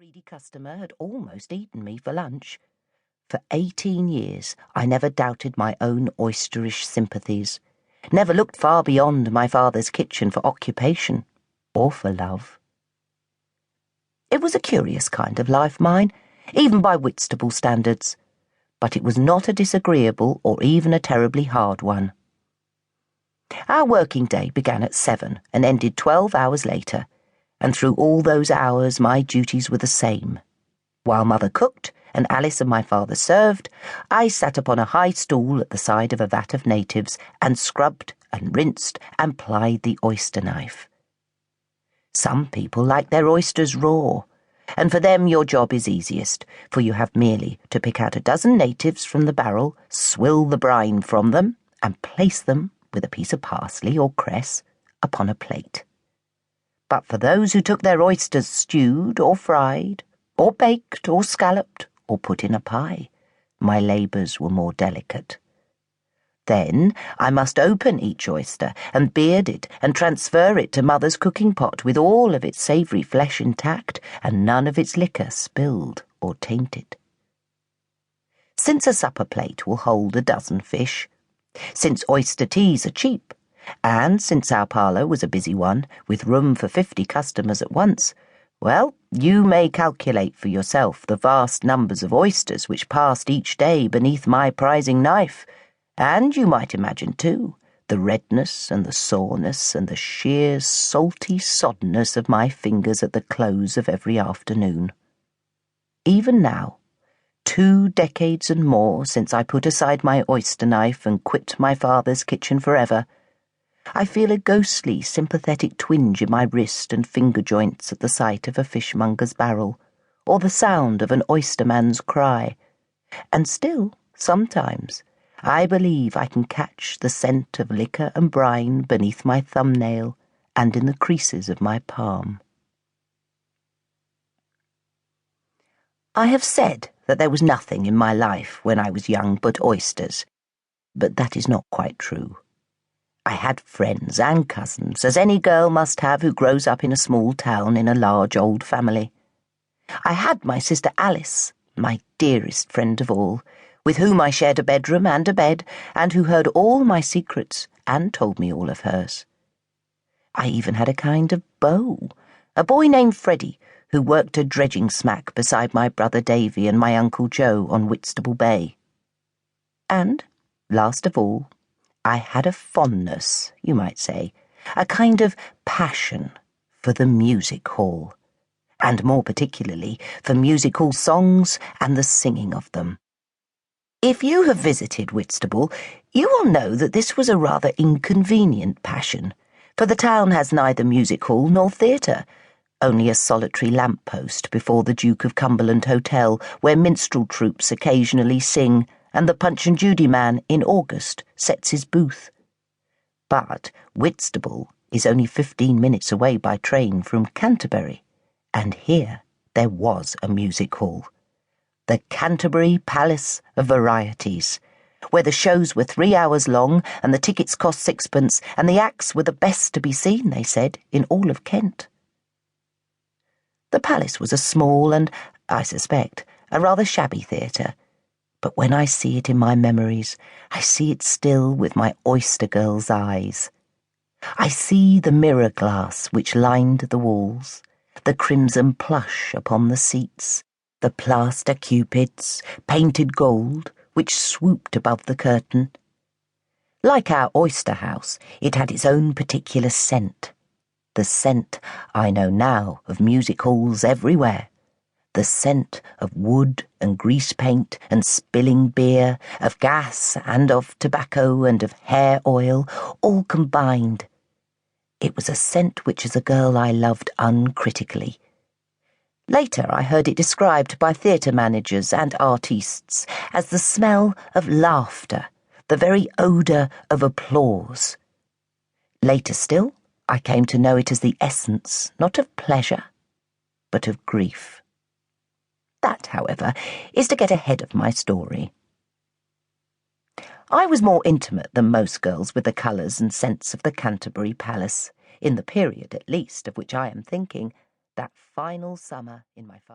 greedy customer had almost eaten me for lunch. For 18 years, I never doubted my own oysterish sympathies, never looked far beyond my father's kitchen for occupation or for love. It was a curious kind of life, mine, even by Whitstable standards, but it was not a disagreeable or even a terribly hard one. Our working day began at 7 and ended 12 hours later, and through all those hours my duties were the same. While Mother cooked and Alice and my father served, I sat upon a high stool at the side of a vat of natives and scrubbed and rinsed and plied the oyster knife. Some people like their oysters raw, and for them your job is easiest, for you have merely to pick out a dozen natives from the barrel, swill the brine from them, and place them, with a piece of parsley or cress, upon a plate. But for those who took their oysters stewed or fried, or baked or scalloped, or put in a pie, my labours were more delicate. Then I must open each oyster and beard it and transfer it to Mother's cooking pot with all of its savoury flesh intact and none of its liquor spilled or tainted. Since a supper plate will hold a dozen fish, since oyster teas are cheap, and since our parlour was a busy one, with room for 50 customers at once, well, you may calculate for yourself the vast numbers of oysters which passed each day beneath my prizing knife, and you might imagine, too, the redness and the soreness and the sheer salty soddenness of my fingers at the close of every afternoon. Even now, 2 decades and more since I put aside my oyster knife and quit my father's kitchen forever, I feel a ghostly, sympathetic twinge in my wrist and finger joints at the sight of a fishmonger's barrel, or the sound of an oysterman's cry, and still, sometimes, I believe I can catch the scent of liquor and brine beneath my thumbnail and in the creases of my palm. I have said that there was nothing in my life when I was young but oysters, but that is not quite true. I had friends and cousins, as any girl must have who grows up in a small town in a large old family. I had my sister Alice, my dearest friend of all, with whom I shared a bedroom and a bed, and who heard all my secrets and told me all of hers. I even had a kind of beau, a boy named Freddie, who worked a dredging smack beside my brother Davy and my Uncle Joe on Whitstable Bay. And, last of all, I had a fondness, you might say, a kind of passion for the music hall, and more particularly for music hall songs and the singing of them. If you have visited Whitstable, you will know that this was a rather inconvenient passion, for the town has neither music hall nor theatre, only a solitary lamp-post before the Duke of Cumberland Hotel, where minstrel troupes occasionally sing, and the Punch and Judy man in August sets his booth. But Whitstable is only 15 minutes away by train from Canterbury, and here there was a music hall, the Canterbury Palace of Varieties, where the shows were 3 hours long and the tickets cost 6pence, and the acts were the best to be seen, they said, in all of Kent. The palace was a small and, I suspect, a rather shabby theatre, but when I see it in my memories, I see it still with my oyster girl's eyes. I see the mirror glass which lined the walls, the crimson plush upon the seats, the plaster cupids, painted gold, which swooped above the curtain. Like our oyster house, it had its own particular scent. The scent, I know now, of music halls everywhere. The scent of wood and grease paint and spilling beer, of gas and of tobacco and of hair oil, all combined. It was a scent which as a girl I loved uncritically. Later I heard it described by theatre managers and artistes as the smell of laughter, the very odour of applause. Later still, I came to know it as the essence, not of pleasure, but of grief. That, however, is to get ahead of my story. I was more intimate than most girls with the colours and scents of the Canterbury Palace, in the period, at least, of which I am thinking, that final summer in my father's